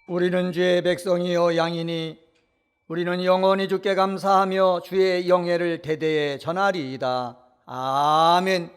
우리는 주의 백성이요 양이니 우리는 영원히 주께 감사하며 주의 영예를 대대에 전하리이다. 아멘.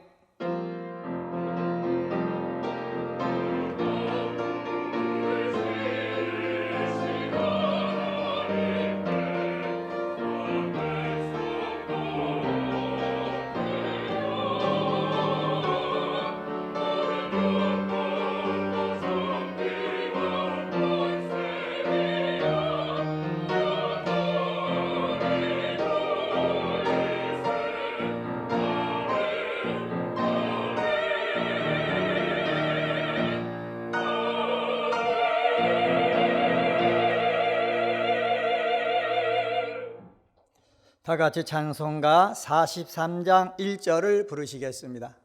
다 같이 찬송가 43장 1절을 부르시겠습니다.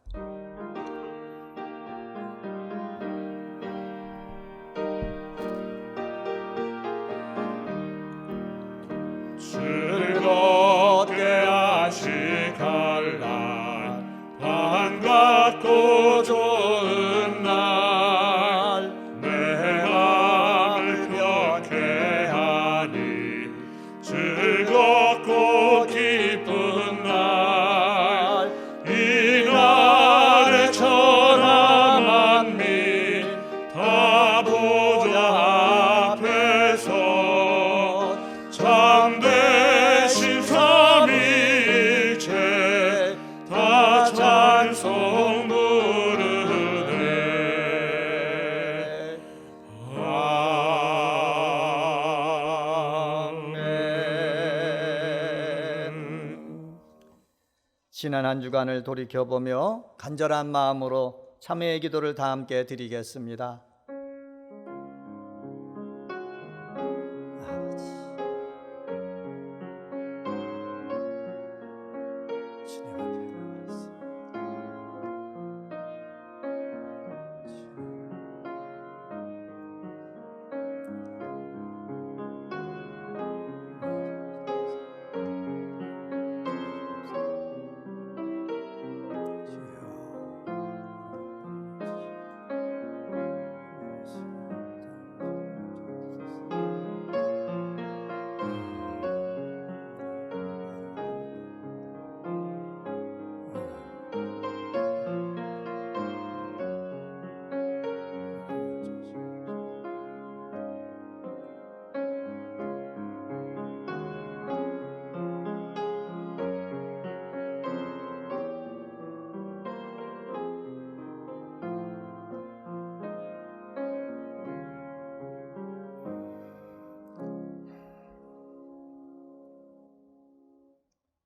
즐겁게 하시갈라 반갑고 좋은 날 내 마음을 펴게 하니 즐겁고 기쁜 날 이 날에 천하 만민 다 보좌 앞에서 참되신 삼위일체 다 찬송 부르네. 아멘. 지난 한 주간을 돌이켜보며 간절한 마음으로 참회의 기도를 다 함께 드리겠습니다.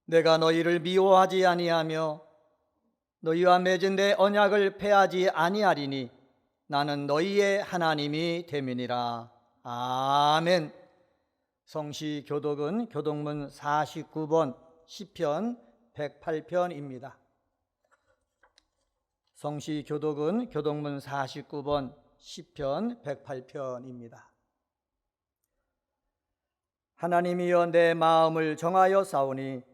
내가 너희를 미워하지 아니하며 너희와 맺은 내 언약을 폐하지 아니하리니 나는 너희의 하나님이 됨이니라. 아멘. 성시 교독은 교독문 49번 시편 108편입니다. 성시 교독은 교독문 49번 시편 108편입니다. 하나님이여 내 마음을 정하여 싸우니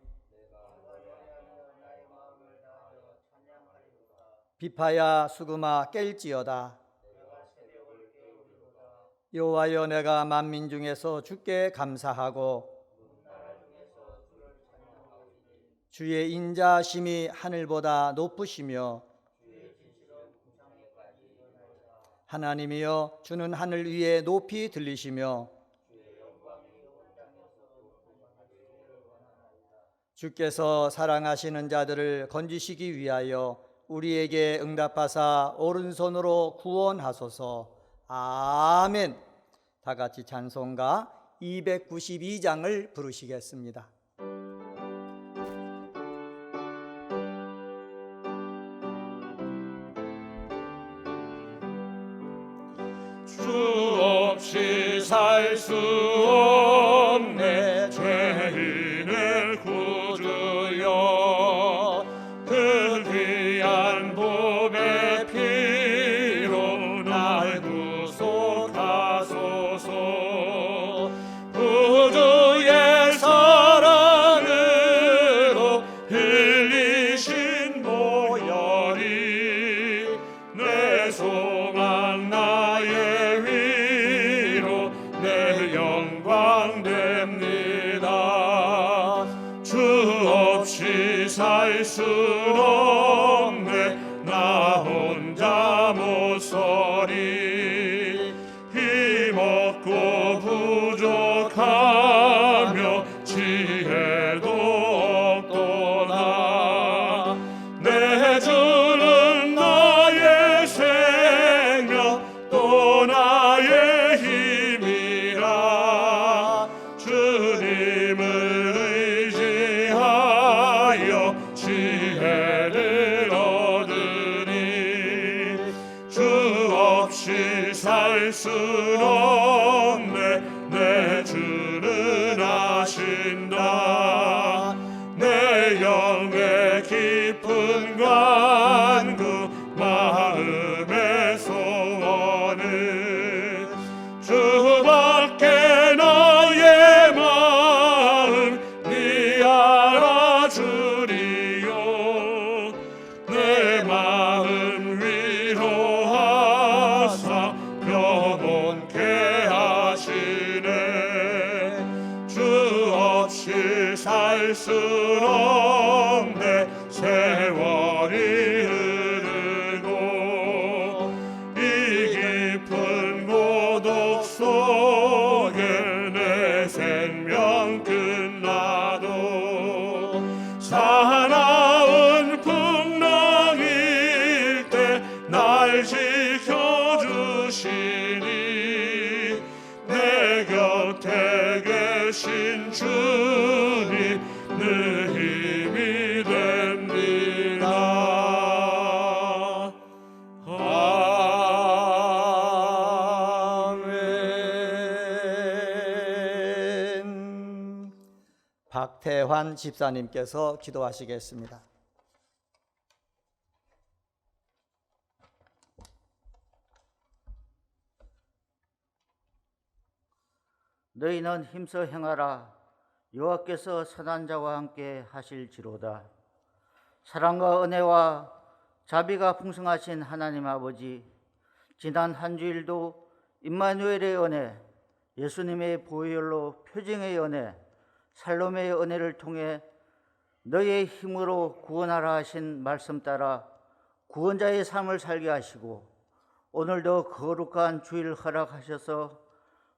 비파야 수금아 깰지어다. 여호와여 내가 만민 중에서 주께 감사하고 주의 인자심이 하늘보다 높으시며 하나님이여 주는 하늘 위에 높이 들리시며 주께서 사랑하시는 자들을 건지시기 위하여 우리에게 응답하사 오른손으로 구원하소서. 아멘. 다 같이 찬송가 292장을 부르시겠습니다. 주 없이 살 수 없네 죄인을 구주여 그 귀한 몸의 피로 날 구속하소서 구주의 사랑으로 흘리신 보혈이 내 소망 나의 위로 순 없네 나 혼자 못 서리 힘없고 부족하며 지혜도 없도다 내 주는 나의 생명 또 나의 힘이라 주님을 의지하여 지혜를 얻으니 주 없이 살 순 없네 내 주는 아신다 내 영의 깊은 간구 마음의 소원은 주밖에 나의 마음 네 알아주리요 내 마음 위로하사 평온케 하시네 주 없이 살 순 없네 세월이 흐르고 이 깊은 고독 속에 내 생명 끝나도 사나운 풍랑일 때 날 지켜주시니 내 곁에 계신 주님 늘 힘이 됩니다. 아멘. 박태환 집사님께서 기도하시겠습니다. 너희는 힘써 행하라. 여호와께서 선한 자와 함께 하실지로다. 사랑과 은혜와 자비가 풍성하신 하나님 아버지, 지난 한 주일도 임마누엘의 은혜, 예수님의 보혈로 표징의 은혜, 살롬의 은혜를 통해 너희의 힘으로 구원하라 하신 말씀 따라 구원자의 삶을 살게 하시고 오늘도 거룩한 주일 허락하셔서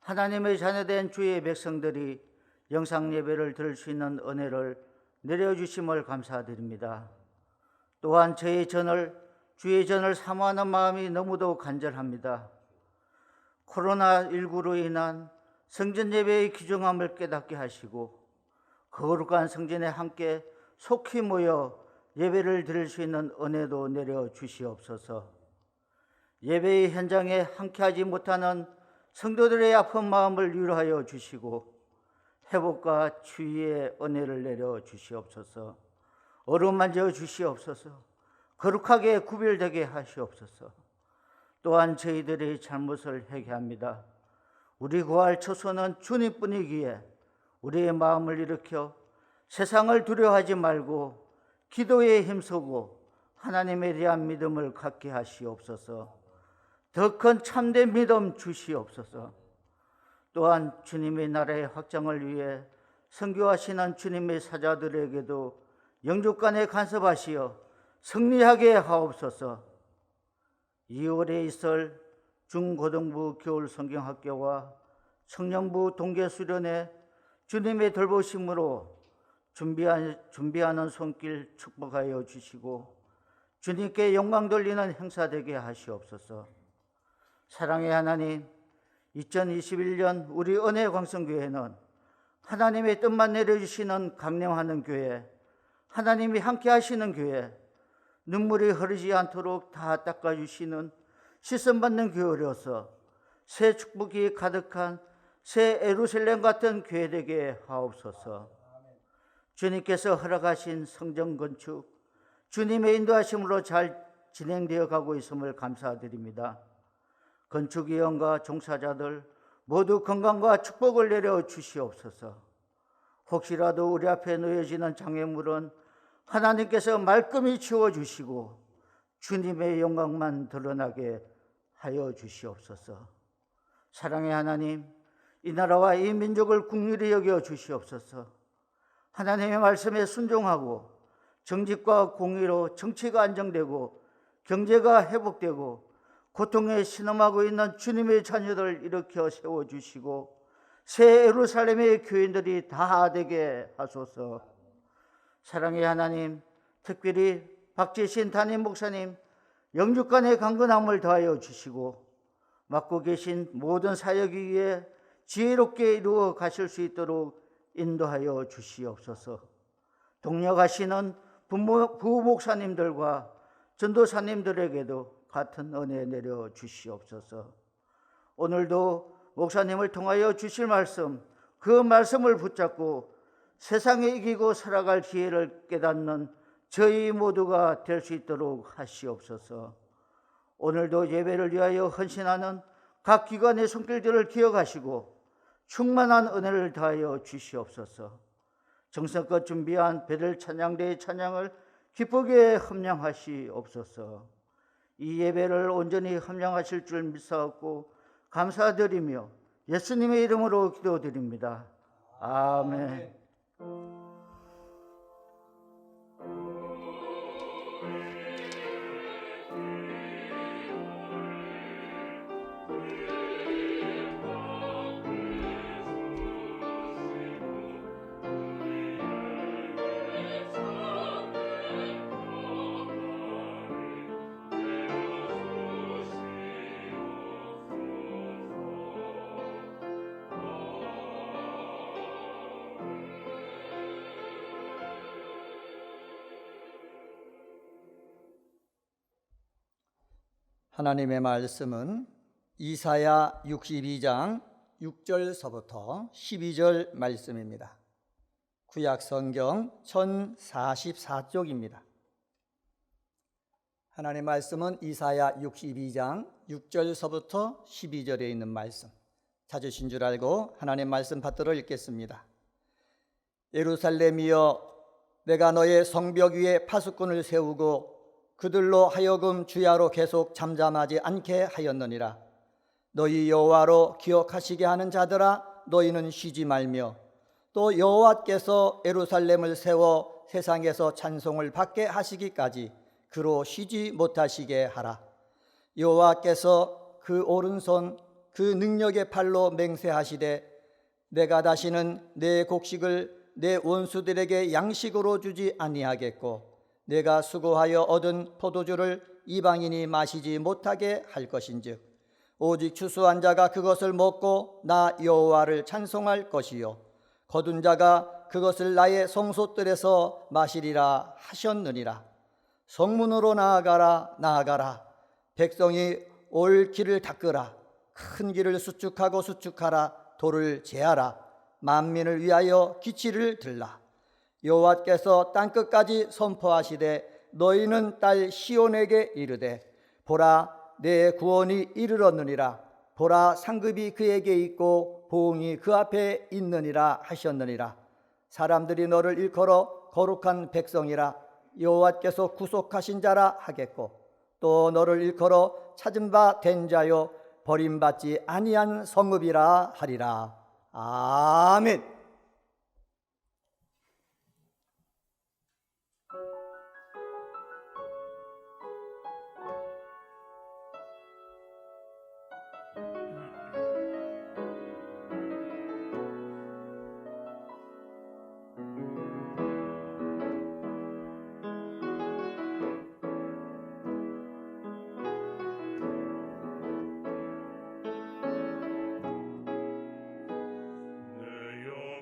하나님의 자녀된 주의 백성들이 영상 예배를 드릴 수 있는 은혜를 내려주심을 감사드립니다. 또한 주의 전을 사모하는 마음이 너무도 간절합니다. 코로나19로 인한 성전 예배의 귀중함을 깨닫게 하시고 거룩한 성전에 함께 속히 모여 예배를 드릴 수 있는 은혜도 내려주시옵소서. 예배의 현장에 함께하지 못하는 성도들의 아픈 마음을 위로하여 주시고 회복과 치유의 은혜를 내려 주시옵소서. 어루만져 주시옵소서. 거룩하게 구별되게 하시옵소서. 또한 저희들의 잘못을 회개합니다. 우리 구할 처소는 주님뿐이기에 우리의 마음을 일으켜 세상을 두려워하지 말고 기도에 힘쓰고 하나님에 대한 믿음을 갖게 하시옵소서. 더 큰 참된 믿음 주시옵소서. 또한 주님의 나라의 확장을 위해 선교하시는 주님의 사자들에게도 영주간에 간섭하시어 승리하게 하옵소서. 2월에 있을 중고등부 겨울 성경학교와 청년부 동계 수련회 주님의 돌보심으로 준비하는 손길 축복하여 주시고 주님께 영광 돌리는 행사 되게 하시옵소서. 사랑의 하나님, 2021년 우리 은혜광성교회는 하나님의 뜻만 내려주시는 강령하는 교회, 하나님이 함께 하시는 교회, 눈물이 흐르지 않도록 다 닦아주시는 시선받는 교회로서 새 축복이 가득한 새 예루살렘 같은 교회 되게 하옵소서. 주님께서 허락하신 성전 건축, 주님의 인도하심으로 잘 진행되어 가고 있음을 감사드립니다. 건축위원과 종사자들 모두 건강과 축복을 내려 주시옵소서. 혹시라도 우리 앞에 놓여지는 장애물은 하나님께서 말끔히 치워주시고 주님의 영광만 드러나게 하여 주시옵소서. 사랑의 하나님, 이 나라와 이 민족을 긍휼히 여겨 주시옵소서. 하나님의 말씀에 순종하고 정직과 공의로 정치가 안정되고 경제가 회복되고 고통에 신음하고 있는 주님의 자녀들 일으켜 세워주시고 새 예루살렘의 교인들이 다 되게 하소서. 사랑의 하나님, 특별히 박재신 담임 목사님 영육간의 강건함을 더하여 주시고 맡고 계신 모든 사역 위에 지혜롭게 이루어 가실 수 있도록 인도하여 주시옵소서. 동력하시는 부목사님들과 전도사님들에게도 같은 은혜 내려 주시옵소서. 오늘도 목사님을 통하여 주실 말씀, 그 말씀을 붙잡고 세상에 이기고 살아갈 기회를 깨닫는 저희 모두가 될 수 있도록 하시옵소서. 오늘도 예배를 위하여 헌신하는 각 기관의 손길들을 기억하시고 충만한 은혜를 더하여 주시옵소서. 정성껏 준비한 베들 찬양대의 찬양을 기쁘게 함양하시옵소서. 이 예배를 온전히 함양하실 줄 믿사옵고 감사드리며 예수님의 이름으로 기도드립니다. 아멘. 하나님의 말씀은 이사야 62장 6절서부터 12절 말씀입니다. 구약 성경 1044쪽입니다. 하나님의 말씀은 이사야 62장 6절서부터 12절에 있는 말씀, 찾으신 줄 알고 하나님 말씀 받들어 읽겠습니다. 예루살렘이여, 내가 너의 성벽 위에 파수꾼을 세우고 그들로 하여금 주야로 계속 잠잠하지 않게 하였느니라. 너희 여호와로 기억하시게 하는 자들아, 너희는 쉬지 말며 또 여호와께서 예루살렘을 세워 세상에서 찬송을 받게 하시기까지 그로 쉬지 못하시게 하라. 여호와께서 그 오른손 그 능력의 팔로 맹세하시되 내가 다시는 내 곡식을 내 원수들에게 양식으로 주지 아니하겠고 내가 수고하여 얻은 포도주를 이방인이 마시지 못하게 할 것인즉 오직 추수한 자가 그것을 먹고 나 여호와를 찬송할 것이요 거둔 자가 그것을 나의 성소들에서 마시리라 하셨느니라. 성문으로 나아가라, 나아가라. 백성이 올 길을 닦으라. 큰 길을 수축하고 수축하라. 돌을 제하라. 만민을 위하여 기치를 들라. 여호와께서 땅끝까지 선포하시되 너희는 딸 시온에게 이르되 보라, 내 구원이 이르렀느니라. 보라, 상급이 그에게 있고 보응이 그 앞에 있느니라 하셨느니라. 사람들이 너를 일컬어 거룩한 백성이라 여호와께서 구속하신 자라 하겠고 또 너를 일컬어 찾은 바 된 자요 버림받지 아니한 성읍이라 하리라. 아멘. 내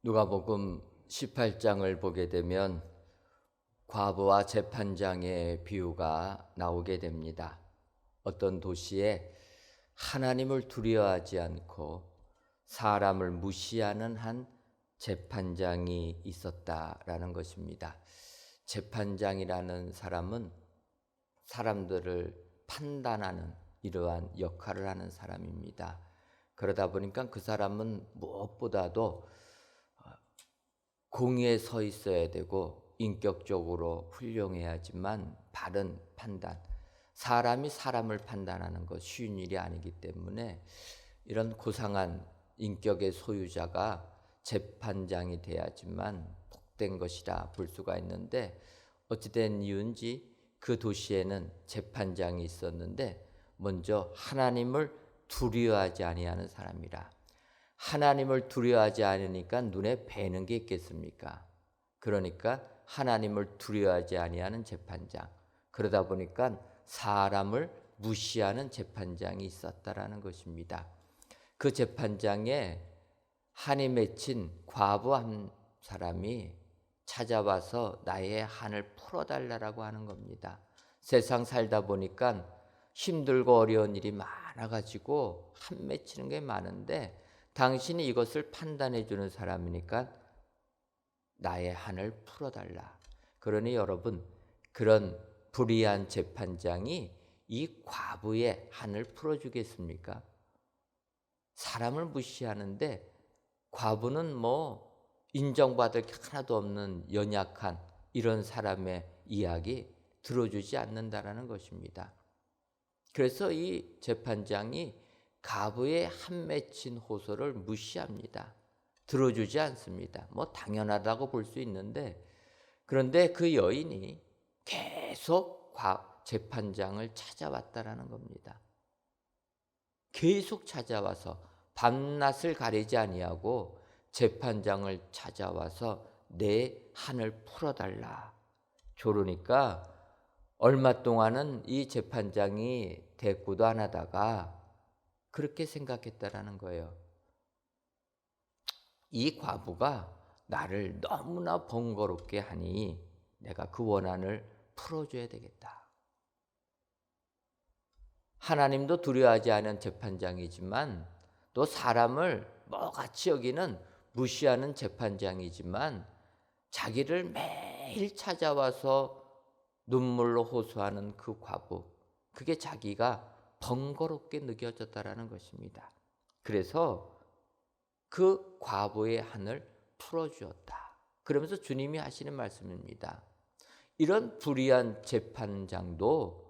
누가복음 18장을 보게 되면 과부와 재판장의 비유가 나오게 됩니다. 어떤 도시에 하나님을 두려워하지 않고 사람을 무시하는 한 재판장이 있었다라는 것입니다. 재판장이라는 사람은 사람들을 판단하는 이러한 역할을 하는 사람입니다. 그러다 보니까 그 사람은 무엇보다도 공의에 서 있어야 되고 인격적으로 훌륭해야지만 바른 판단, 사람이 사람을 판단하는 것 쉬운 일이 아니기 때문에 이런 고상한 인격의 소유자가 재판장이 돼야지만 복된 것이라 볼 수가 있는데, 어찌된 이유인지 그 도시에는 재판장이 있었는데 먼저 하나님을 두려워하지 아니하는 사람이라. 하나님을 두려워하지 않으니까 눈에 뵈는 게 있겠습니까? 그러니까 하나님을 두려워하지 아니하는 재판장, 그러다 보니까 사람을 무시하는 재판장이 있었다라는 것입니다. 그 재판장에 한이 맺힌 과부 한 사람이 찾아와서 나의 한을 풀어달라고 하는 겁니다. 세상 살다 보니까 힘들고 어려운 일이 많아가지고 한 맺히는 게 많은데 당신이 이것을 판단해 주는 사람이니까 나의 한을 풀어달라. 그러니 여러분, 그런 불의한 재판장이 이 과부의 한을 풀어주겠습니까? 사람을 무시하는데 과부는 인정받을 게 하나도 없는 연약한 이런 사람의 이야기 들어주지 않는다라는 것입니다. 그래서 이 재판장이 과부의 한 맺힌 호소를 무시합니다. 들어주지 않습니다. 당연하다고 볼 수 있는데, 그런데 그 여인이 계속 재판장을 찾아왔다라는 겁니다. 계속 찾아와서 밤낮을 가리지 아니하고 재판장을 찾아와서 내 한을 풀어달라. 조르니까 얼마 동안은 이 재판장이 대꾸도 안 하다가 그렇게 생각했다라는 거예요. 이 과부가 나를 너무나 번거롭게 하니 내가 그 원한을 풀어줘야 되겠다. 하나님도 두려워하지 않은 재판장이지만 또 사람을 뭐같이 여기는 무시하는 재판장이지만 자기를 매일 찾아와서 눈물로 호소하는 그 과부, 그게 자기가 번거롭게 느껴졌다라는 것입니다. 그래서 그 과부의 한을 풀어주었다. 그러면서 주님이 하시는 말씀입니다. 이런 불의한 재판장도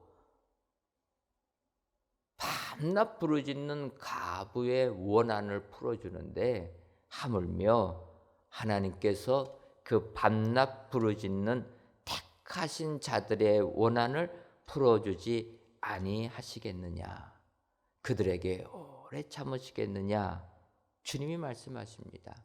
밤낮 부르짖는 과부의 원한을 풀어주는데 하물며 하나님께서 그 밤낮 부르짖는 택하신 자들의 원한을 풀어주지 아니하시겠느냐, 그들에게 오래 참으시겠느냐, 주님이 말씀하십니다.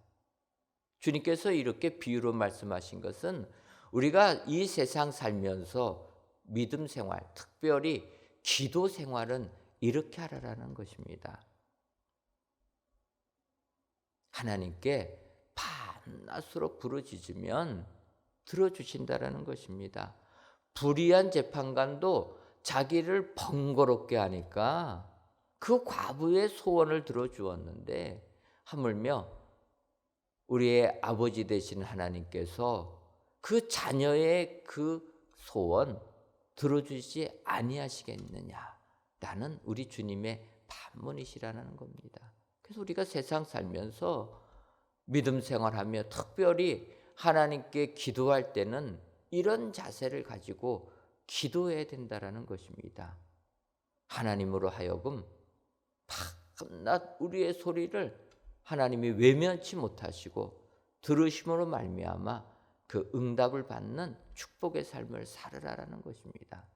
주님께서 이렇게 비유로 말씀하신 것은 우리가 이 세상 살면서 믿음 생활, 특별히 기도 생활은 이렇게 하라라는 것입니다. 하나님께 밤낮으로 부르짖으면 들어주신다라는 것입니다. 불의한 재판관도 자기를 번거롭게 하니까 그 과부의 소원을 들어주었는데 하물며 우리의 아버지 되신 하나님께서 그 자녀의 그 소원 들어주지 아니하시겠느냐, 라는 우리 주님의 반문이시라는 겁니다. 그래서 우리가 세상 살면서 믿음 생활하며 특별히 하나님께 기도할 때는 이런 자세를 가지고 기도해야 된다라는 것입니다. 하나님으로 하여금 밤낮 우리의 소리를 하나님이 외면치 못하시고 들으심으로 말미암아 그 응답을 받는 축복의 삶을 살으라라는 것입니다.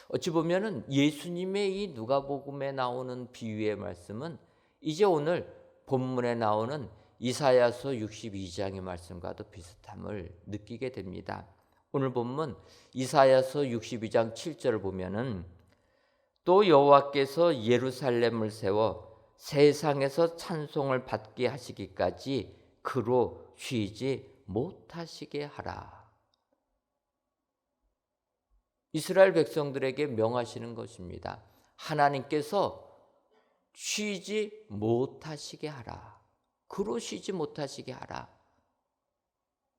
어찌 보면은 예수님의 이 누가복음에 나오는 비유의 말씀은 이제 오늘 본문에 나오는 이사야서 62장의 말씀과도 비슷함을 느끼게 됩니다. 오늘 본문 이사야서 62장 7절을 보면은 또 여호와께서 예루살렘을 세워 세상에서 찬송을 받게 하시기까지 그로 쉬지 못하시게 하라. 이스라엘 백성들에게 명하시는 것입니다. 하나님께서 쉬지 못하시게 하라. 그로 쉬지 못하시게 하라.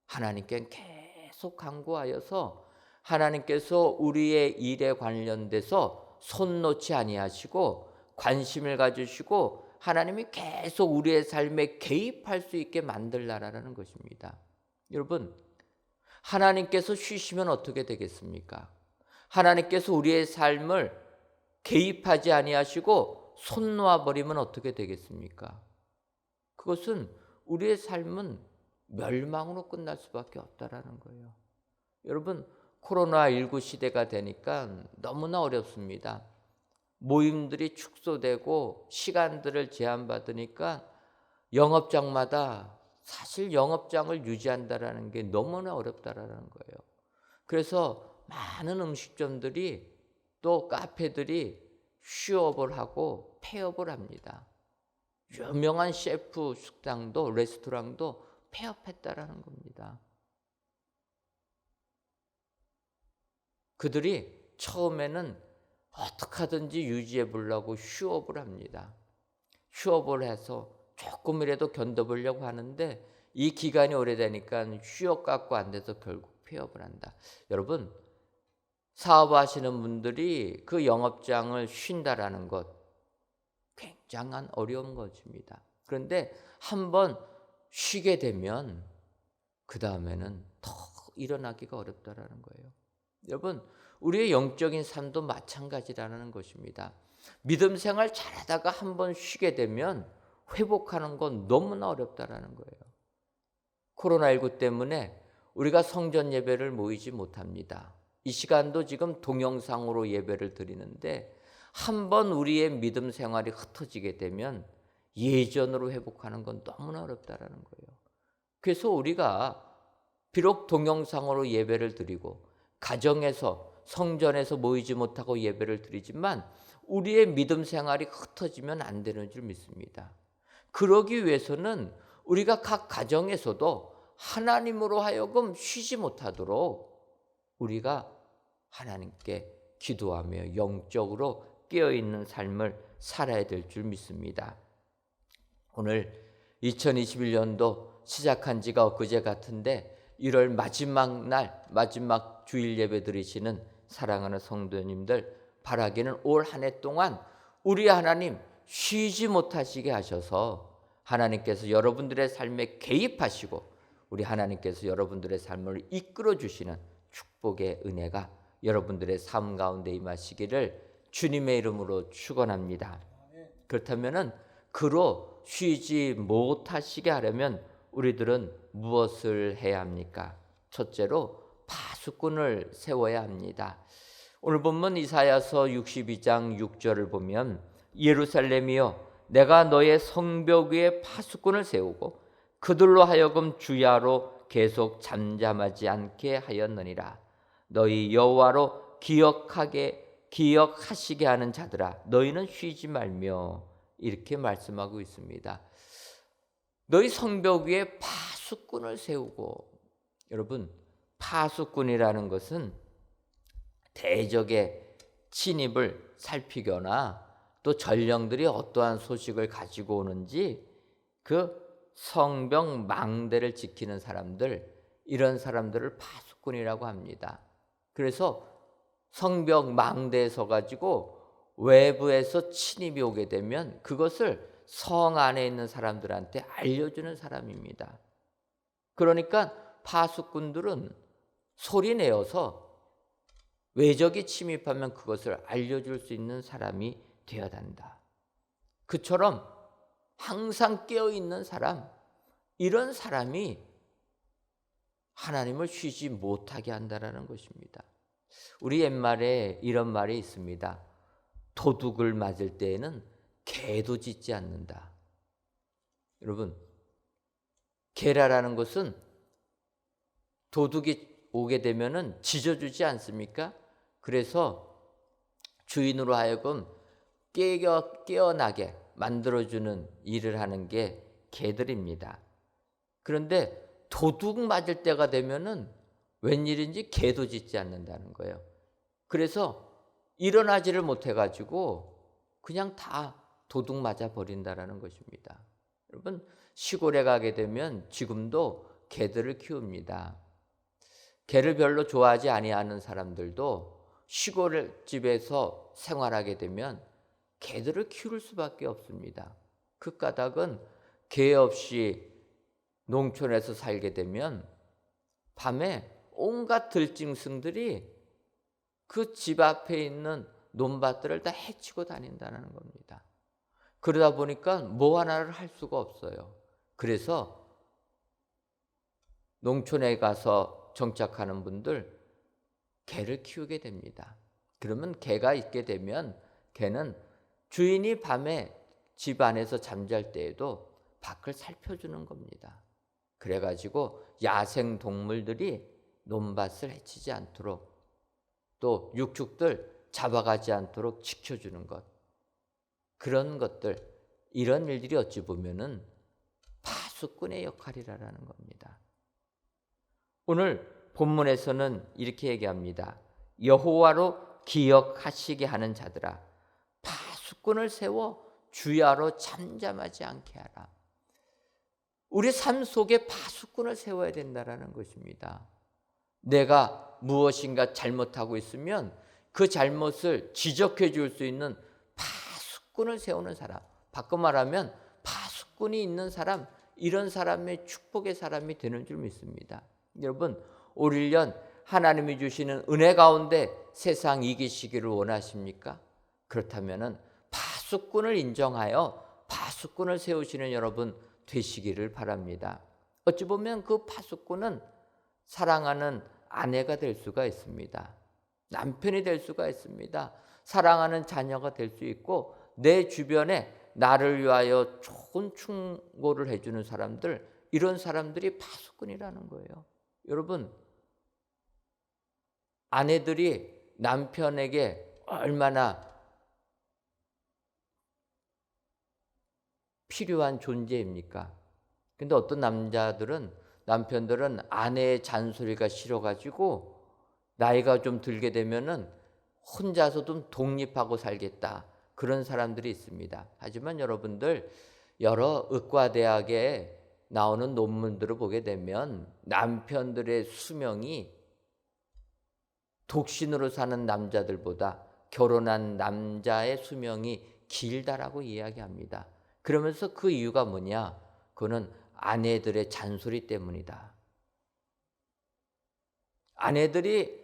하나님께 계속 간구하여서 하나님께서 우리의 일에 관련돼서 손 놓지 아니하시고 관심을 가지시고 하나님이 계속 우리의 삶에 개입할 수 있게 만들라라는 것입니다. 여러분, 하나님께서 쉬시면 어떻게 되겠습니까? 하나님께서 우리의 삶을 개입하지 아니하시고 손 놓아버리면 어떻게 되겠습니까? 그것은 우리의 삶은 멸망으로 끝날 수밖에 없다라는 거예요. 여러분, 코로나19 시대가 되니까 너무나 어렵습니다. 모임들이 축소되고 시간들을 제한받으니까 영업장마다 사실 영업장을 유지한다라는 게 너무나 어렵다라는 거예요. 그래서 많은 음식점들이 또 카페들이 휴업을 하고 폐업을 합니다. 유명한 셰프 식당도 레스토랑도 폐업했다라는 겁니다. 그들이 처음에는 어떻게 하든지 유지해 보려고 휴업을 합니다. 휴업을 해서 조금이라도 견뎌보려고 하는데 이 기간이 오래되니까 휴업 갖고 안 돼서 결국 폐업을 한다. 여러분, 사업하시는 분들이 그 영업장을 쉰다라는 것 굉장한 어려운 것입니다. 그런데 한번 쉬게 되면 그 다음에는 더 일어나기가 어렵다라는 거예요. 여러분, 우리의 영적인 삶도 마찬가지라는 것입니다. 믿음 생활 잘하다가 한번 쉬게 되면 회복하는 건 너무나 어렵다라는 거예요. 코로나19 때문에 우리가 성전 예배를 모이지 못합니다. 이 시간도 지금 동영상으로 예배를 드리는데 한번 우리의 믿음 생활이 흩어지게 되면 예전으로 회복하는 건 너무나 어렵다라는 거예요. 그래서 우리가 비록 동영상으로 예배를 드리고 가정에서 성전에서 모이지 못하고 예배를 드리지만 우리의 믿음 생활이 흩어지면 안 되는 줄 믿습니다. 그러기 위해서는 우리가 각 가정에서도 하나님으로 하여금 쉬지 못하도록 우리가 하나님께 기도하며 영적으로 깨어있는 삶을 살아야 될 줄 믿습니다. 오늘 2021년도 시작한 지가 엊그제 같은데 1월 마지막 날 마지막 주일 예배 드리시는 사랑하는 성도님들, 바라기는 올 한 해 동안 우리 하나님 쉬지 못하시게 하셔서 하나님께서 여러분들의 삶에 개입하시고 우리 하나님께서 여러분들의 삶을 이끌어 주시는 축복의 은혜가 여러분들의 삶 가운데 임하시기를 주님의 이름으로 축원합니다. 그렇다면은 그로 쉬지 못하시게 하려면 우리들은 무엇을 해야 합니까? 첫째로 파수꾼을 세워야 합니다. 오늘 본문 이사야서 62장 6절을 보면 예루살렘이여 내가 너의 성벽 위에 파수꾼을 세우고 그들로 하여금 주야로 계속 잠잠하지 않게 하였느니라. 너희 여호와로 기억하시게 하는 자들아 너희는 쉬지 말며 이렇게 말씀하고 있습니다. 너희 성벽 위에 파수꾼을 세우고, 여러분, 파수꾼이라는 것은 대적의 침입을 살피거나 또 전령들이 어떠한 소식을 가지고 오는지 그 성벽 망대를 지키는 사람들, 이런 사람들을 파수꾼이라고 합니다. 그래서 성벽 망대에 서가지고 외부에서 침입이 오게 되면 그것을 성 안에 있는 사람들한테 알려주는 사람입니다. 그러니까 파수꾼들은 소리 내어서 외적이 침입하면 그것을 알려줄 수 있는 사람이 되어야 한다. 그처럼 항상 깨어있는 사람, 이런 사람이 하나님을 쉬지 못하게 한다는 것입니다. 우리 옛말에 이런 말이 있습니다. 도둑을 맞을 때에는 개도 짖지 않는다. 여러분, 개라라는 것은 도둑이 오게 되면은 짖어주지 않습니까? 그래서 주인으로 하여금 깨어나게 만들어주는 일을 하는 게 개들입니다. 그런데 도둑 맞을 때가 되면은 웬일인지 개도 짖지 않는다는 거예요. 그래서 일어나지를 못해가지고 그냥 다 도둑 맞아 버린다라는 것입니다. 여러분, 시골에 가게 되면 지금도 개들을 키웁니다. 개를 별로 좋아하지 아니하는 사람들도 시골집에서 생활하게 되면 개들을 키울 수밖에 없습니다. 그 까닭은 개 없이 농촌에서 살게 되면 밤에 온갖 들짐승들이 그 집 앞에 있는 논밭들을 다 해치고 다닌다는 겁니다. 그러다 보니까 뭐 하나를 할 수가 없어요. 그래서 농촌에 가서 정착하는 분들 개를 키우게 됩니다. 그러면 개가 있게 되면 개는 주인이 밤에 집 안에서 잠잘 때에도 밖을 살펴주는 겁니다. 그래가지고 야생 동물들이 논밭을 해치지 않도록 또 육축들 잡아가지 않도록 지켜주는 것, 그런 것들, 이런 일들이 어찌 보면은 파수꾼의 역할이라는 겁니다. 오늘 본문에서는 이렇게 얘기합니다. 여호와로 기억하시게 하는 자들아, 파수꾼을 세워 주야로 잠잠하지 않게 하라. 우리 삶 속에 파수꾼을 세워야 된다는 것입니다. 내가 무엇인가 잘못하고 있으면 그 잘못을 지적해 줄 수 있는 파수꾼을 세우는 사람, 바꿔 말하면 파수꾼이 있는 사람, 이런 사람의 축복의 사람이 되는 줄 믿습니다. 여러분, 올 1년 하나님이 주시는 은혜 가운데 세상 이기시기를 원하십니까? 그렇다면 파수꾼을 인정하여 파수꾼을 세우시는 여러분 되시기를 바랍니다. 어찌 보면 그 파수꾼은 사랑하는 아내가 될 수가 있습니다. 남편이 될 수가 있습니다. 사랑하는 자녀가 될 수 있고, 내 주변에 나를 위하여 좋은 충고를 해주는 사람들, 이런 사람들이 파수꾼이라는 거예요. 여러분, 아내들이 남편에게 얼마나 필요한 존재입니까? 근데 어떤 남편들은 아내의 잔소리가 싫어가지고 나이가 좀 들게 되면은 혼자서 좀 독립하고 살겠다, 그런 사람들이 있습니다. 하지만 여러분들, 여러 의과대학에 나오는 논문들을 보게 되면 남편들의 수명이 독신으로 사는 남자들보다 결혼한 남자의 수명이 길다라고 이야기합니다. 그러면서 그 이유가 뭐냐? 그거는 아내들의 잔소리 때문이다. 아내들이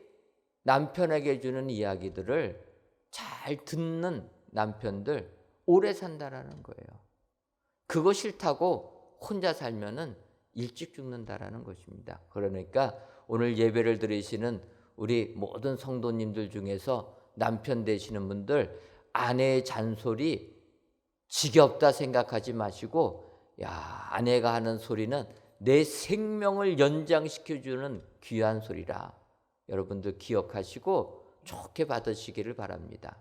남편에게 주는 이야기들을 잘 듣는 남편들 오래 산다라는 거예요. 그거 싫다고 혼자 살면은 일찍 죽는다라는 것입니다. 그러니까 오늘 예배를 드리시는 우리 모든 성도님들 중에서 남편 되시는 분들, 아내의 잔소리 지겹다 생각하지 마시고, 아내가 하는 소리는 내 생명을 연장시켜주는 귀한 소리라, 여러분들 기억하시고 좋게 받으시기를 바랍니다.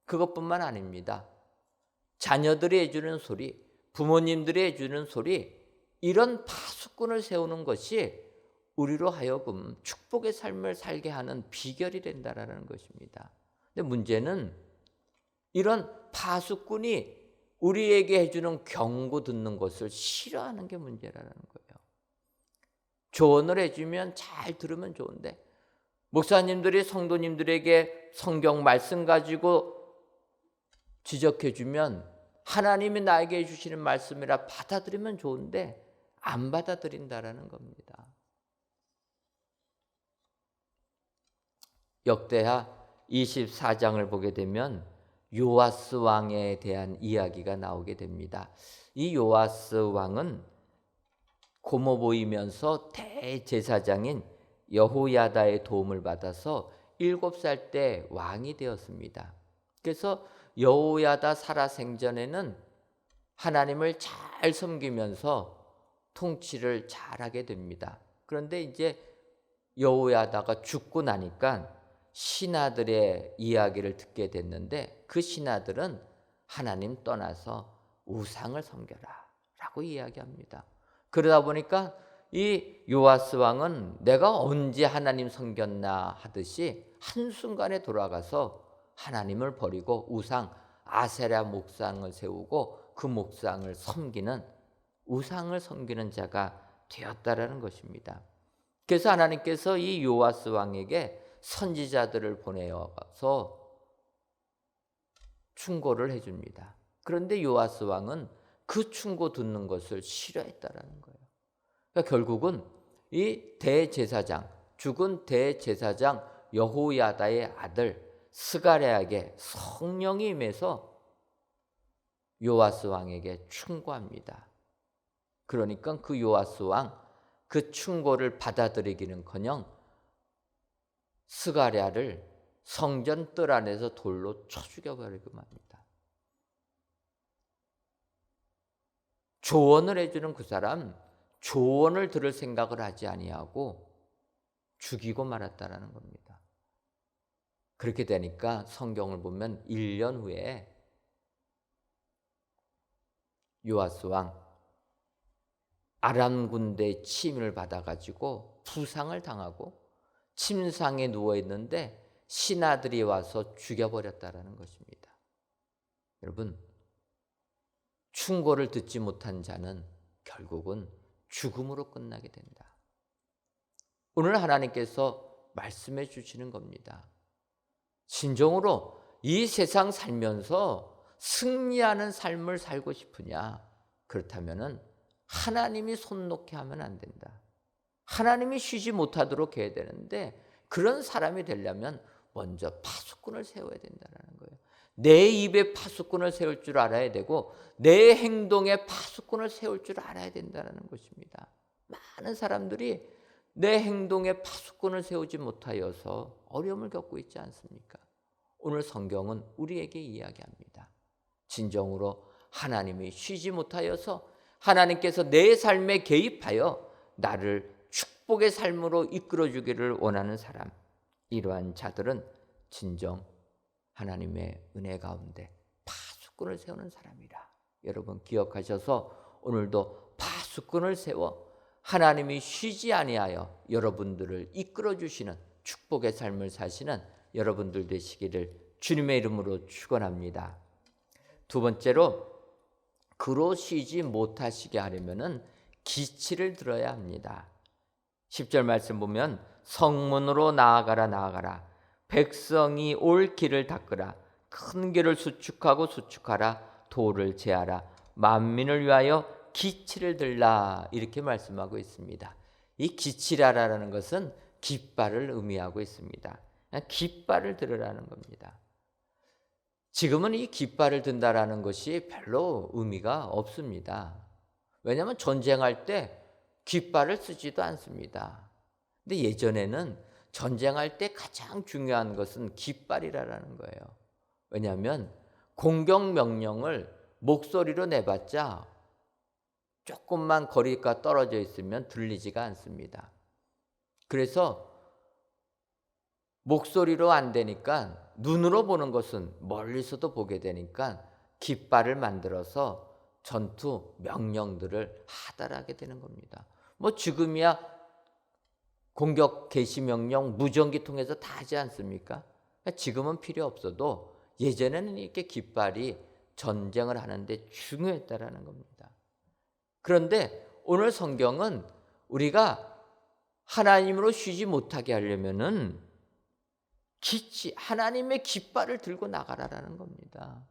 그것뿐만 아닙니다. 자녀들이 해주는 소리, 부모님들이 해주는 소리, 이런 파수꾼을 세우는 것이 우리로 하여금 축복의 삶을 살게 하는 비결이 된다는 것입니다. 근데 문제는 이런 파수꾼이 우리에게 해주는 경고 듣는 것을 싫어하는 게 문제라는 거예요. 조언을 해주면 잘 들으면 좋은데, 목사님들이 성도님들에게 성경 말씀 가지고 지적해주면 하나님이 나에게 해주시는 말씀이라 받아들이면 좋은데 안 받아들인다라는 겁니다. 역대하 24장을 보게 되면 요아스 왕에 대한 이야기가 나오게 됩니다. 이 요아스 왕은 고모 보이면서 대제사장인 여호야다의 도움을 받아서 7살 때 왕이 되었습니다. 그래서 여호야다 살아생전에는 하나님을 잘 섬기면서 통치를 잘하게 됩니다. 그런데 이제 여호야다가 죽고 나니까 신하들의 이야기를 듣게 됐는데, 그 신하들은 하나님 떠나서 우상을 섬겨라 라고 이야기합니다. 그러다 보니까 이 요아스 왕은 내가 언제 하나님 섬겼나 하듯이 한순간에 돌아가서 하나님을 버리고 우상 아세라 목상을 세우고 그 목상을 섬기는 우상을 섬기는 자가 되었다라는 것입니다. 그래서 하나님께서 이 요아스 왕에게 선지자들을 보내어서 충고를 해줍니다. 그런데 요아스 왕은 그 충고 듣는 것을 싫어했다라는 거예요. 그러니까 결국은 이 대제사장, 죽은 대제사장 여호야다의 아들 스가랴에게 성령이 임해서 요아스 왕에게 충고합니다. 그러니까 그 요아스 왕 그 충고를 받아들이기는커녕 스가랴를 성전 뜰 안에서 돌로 쳐 죽여버리고 맙니다. 조언을 해주는 그 사람 조언을 들을 생각을 하지 아니하고 죽이고 말았다라는 겁니다. 그렇게 되니까 성경을 보면 1년 후에 요아스 왕 아람 군대의 침입을 받아가지고 부상을 당하고 침상에 누워 있는데 신하들이 와서 죽여버렸다라는 것입니다. 여러분, 충고를 듣지 못한 자는 결국은 죽음으로 끝나게 된다. 오늘 하나님께서 말씀해 주시는 겁니다. 진정으로 이 세상 살면서 승리하는 삶을 살고 싶으냐? 그렇다면은 하나님이 손 놓게 하면 안 된다. 하나님이 쉬지 못하도록 해야 되는데 그런 사람이 되려면 먼저 파수꾼을 세워야 된다는 거예요. 내 입에 파수꾼을 세울 줄 알아야 되고 내 행동에 파수꾼을 세울 줄 알아야 된다는 것입니다. 많은 사람들이 내 행동에 파수꾼을 세우지 못하여서 어려움을 겪고 있지 않습니까? 오늘 성경은 우리에게 이야기합니다. 진정으로 하나님이 쉬지 못하여서 하나님께서 내 삶에 개입하여 나를 축복의 삶으로 이끌어주기를 원하는 사람, 이러한 자들은 진정 하나님의 은혜 가운데 파수꾼을 세우는 사람이라. 여러분 기억하셔서 오늘도 파수꾼을 세워 하나님이 쉬지 아니하여 여러분들을 이끌어주시는 축복의 삶을 사시는 여러분들 되시기를 주님의 이름으로 축원합니다. 두 번째로 그로 쉬지 못하시게 하려면은 기치를 들어야 합니다. 10절 말씀 보면 성문으로 나아가라 나아가라 백성이 올 길을 닦으라 큰 길을 수축하고 수축하라 돌을 제하라 만민을 위하여 기치를 들라 이렇게 말씀하고 있습니다. 이 기치라라는 것은 깃발을 의미하고 있습니다. 깃발을 들으라는 겁니다. 지금은 이 깃발을 든다라는 것이 별로 의미가 없습니다. 왜냐하면 전쟁할 때 깃발을 쓰지도 않습니다. 근데 예전에는 전쟁할 때 가장 중요한 것은 깃발이라는 거예요. 왜냐하면 공격 명령을 목소리로 내봤자 조금만 거리가 떨어져 있으면 들리지가 않습니다. 그래서 목소리로 안 되니까 눈으로 보는 것은 멀리서도 보게 되니까 깃발을 만들어서 전투 명령들을 하달하게 되는 겁니다. 뭐 지금이야 공격 개시 명령 무전기 통해서 다 하지 않습니까? 지금은 필요 없어도 예전에는 이렇게 깃발이 전쟁을 하는데 중요했다라는 겁니다. 그런데 오늘 성경은 우리가 하나님으로 쉬지 못하게 하려면은 하나님의 깃발을 들고 나가라라는 겁니다.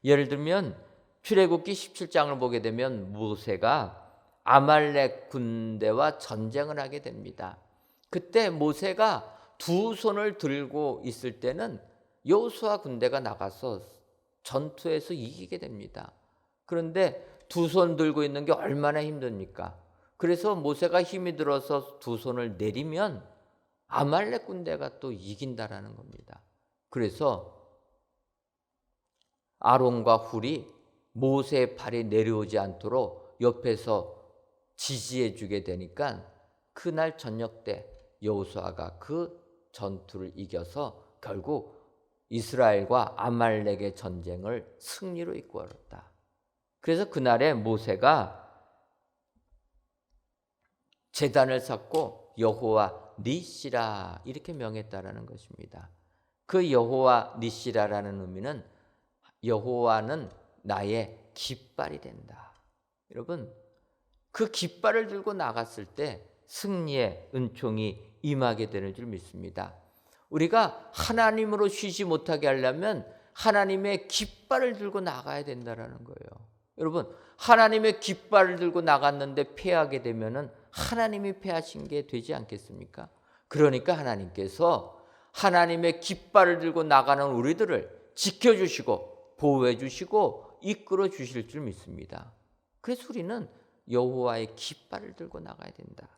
예를 들면 출애굽기 17장을 보게 되면 모세가 아말렉 군대와 전쟁을 하게 됩니다. 그때 모세가 두 손을 들고 있을 때는 여호수아 군대가 나가서 전투에서 이기게 됩니다. 그런데 두 손 들고 있는 게 얼마나 힘듭니까? 그래서 모세가 힘이 들어서 두 손을 내리면 아말렉 군대가 또 이긴다라는 겁니다. 그래서 아론과 훌이 모세의 팔이 내려오지 않도록 옆에서 지지해 주게 되니까 그날 저녁 때 여호수아가 그 전투를 이겨서 결국 이스라엘과 아말렉의 전쟁을 승리로 이끌었다. 그래서 그날에 모세가 제단을 쌓고 여호와 니시라 이렇게 명했다라는 것입니다. 그 여호와 니시라라는 의미는 여호와는 나의 깃발이 된다. 여러분, 그 깃발을 들고 나갔을 때 승리의 은총이 임하게 되는 줄 믿습니다. 우리가 하나님으로 쉬지 못하게 하려면 하나님의 깃발을 들고 나가야 된다는 거예요. 여러분, 하나님의 깃발을 들고 나갔는데 패하게 되면은 하나님이 패하신 게 되지 않겠습니까? 그러니까 하나님께서 하나님의 깃발을 들고 나가는 우리들을 지켜주시고 보호해 주시고 이끌어 주실 줄 믿습니다. 그래서 우리는 여호와의 깃발을 들고 나가야 된다.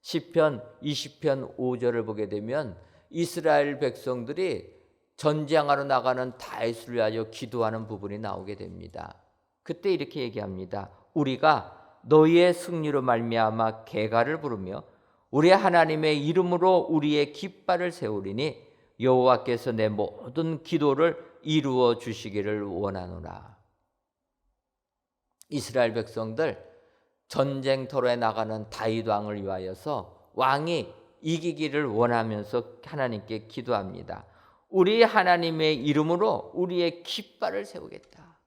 시편 20편 5절을 보게 되면 이스라엘 백성들이 전쟁하러 나가는 다윗을 위하여 기도하는 부분이 나오게 됩니다. 그때 이렇게 얘기합니다. 우리가 너희의 승리로 말미암아 계가를 부르며 우리 하나님의 이름으로 우리의 깃발을 세우리니 여호와께서 내 모든 기도를 이루어 주시기를 원하노라. 이스라엘 백성들 전쟁터에 나가는 다윗 왕을 위하여서 왕이 이기기를 원하면서 하나님께 기도합니다. 우리 하나님의 이름으로 우리의 깃발을 세우겠다.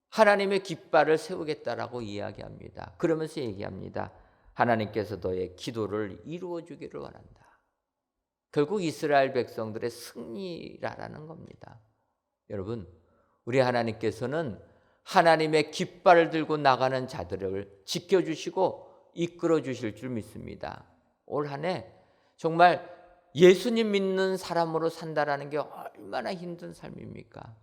하나님의 깃발을 세우겠다라고 이야기합니다. 그러면서 얘기합니다. 하나님께서 너의 기도를 이루어 주기를 원한다. 결국 이스라엘 백성들의 승리라는 겁니다. 여러분, 우리 하나님께서는 하나님의 깃발을 들고 나가는 자들을 지켜주시고 이끌어 주실 줄 믿습니다. 올 한 해 정말 예수님 믿는 사람으로 산다라는 게 얼마나 힘든 삶입니까?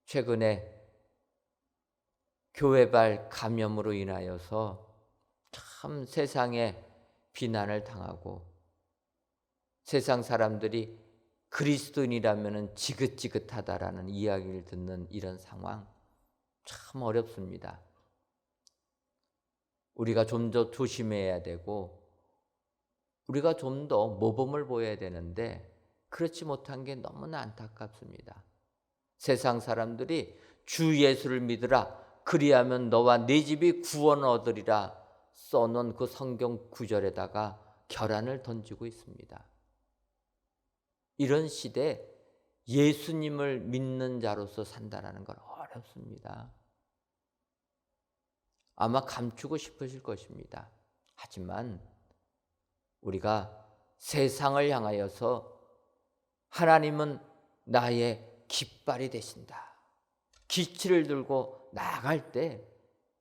최근에 교회발 감염으로 인하여서 참 세상에 비난을 당하고 세상 사람들이 그리스도인이라면 지긋지긋하다라는 이야기를 듣는 이런 상황 참 어렵습니다. 우리가 좀 더 조심해야 되고 우리가 좀 더 모범을 보여야 되는데 그렇지 못한 게 너무나 안타깝습니다. 세상 사람들이 주 예수를 믿으라 그리하면 너와 네 집이 구원 얻으리라 써놓은 그 성경 구절에다가 결안을 던지고 있습니다. 이런 시대에 예수님을 믿는 자로서 산다는 건 어렵습니다. 아마 감추고 싶으실 것입니다. 하지만 우리가 세상을 향하여서 하나님은 나의 깃발이 되신다. 기치를 들고 나갈 때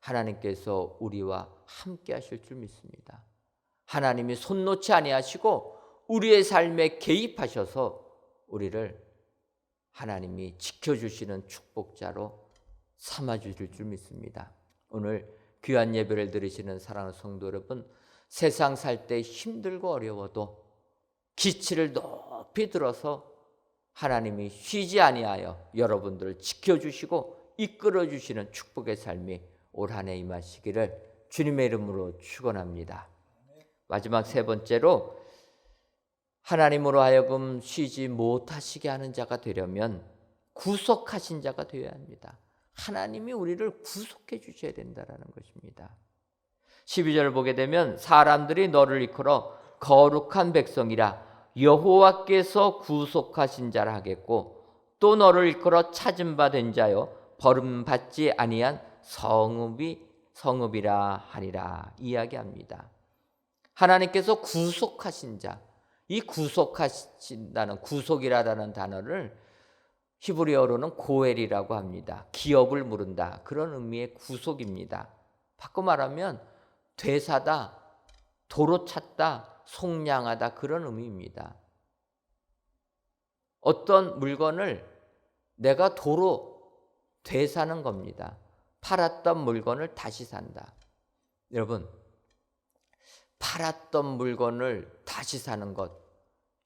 하나님께서 우리와 함께 하실 줄 믿습니다. 하나님이 손 놓지 아니하시고 우리의 삶에 개입하셔서 우리를 하나님이 지켜주시는 축복자로 삼아주실 줄 믿습니다. 오늘 귀한 예배를 드리시는 사랑하는 성도 여러분, 세상 살 때 힘들고 어려워도 기치를 높이 들어서 하나님이 쉬지 아니하여 여러분들을 지켜주시고 이끌어주시는 축복의 삶이 올 한 해 임하시기를 주님의 이름으로 축원합니다. 마지막 세 번째로 하나님으로 하여금 쉬지 못하시게 하는 자가 되려면 구속하신 자가 되어야 합니다. 하나님이 우리를 구속해 주셔야 된다는 것입니다. 12절을 보게 되면 사람들이 너를 이끌어 거룩한 백성이라 여호와께서 구속하신 자라 하겠고 또 너를 이끌어 찾은 바 된 자여 버림받지 아니한 성읍이라 하리라 이야기합니다. 하나님께서 구속하신 자, 이 구속하신다는 구속이라는 단어를 히브리어로는 고엘이라고 합니다. 기업을 물은다. 그런 의미의 구속입니다. 바꿔 말하면 되사다, 도로 찾다, 속량하다 그런 의미입니다. 어떤 물건을 내가 도로 되사는 겁니다. 팔았던 물건을 다시 산다. 여러분, 팔았던 물건을 다시 사는 것,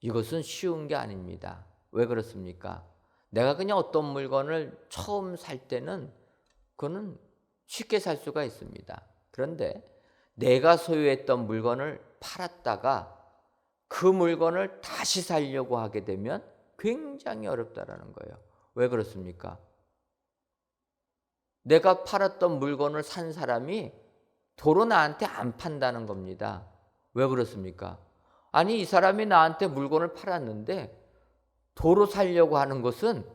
이것은 쉬운 게 아닙니다. 왜 그렇습니까? 내가 그냥 어떤 물건을 처음 살 때는 그거는 쉽게 살 수가 있습니다. 그런데 내가 소유했던 물건을 팔았다가 그 물건을 다시 살려고 하게 되면 굉장히 어렵다라는 거예요. 왜 그렇습니까? 내가 팔았던 물건을 산 사람이 도로 나한테 안 판다는 겁니다. 왜 그렇습니까? 아니, 이 사람이 나한테 물건을 팔았는데 도로 살려고 하는 것은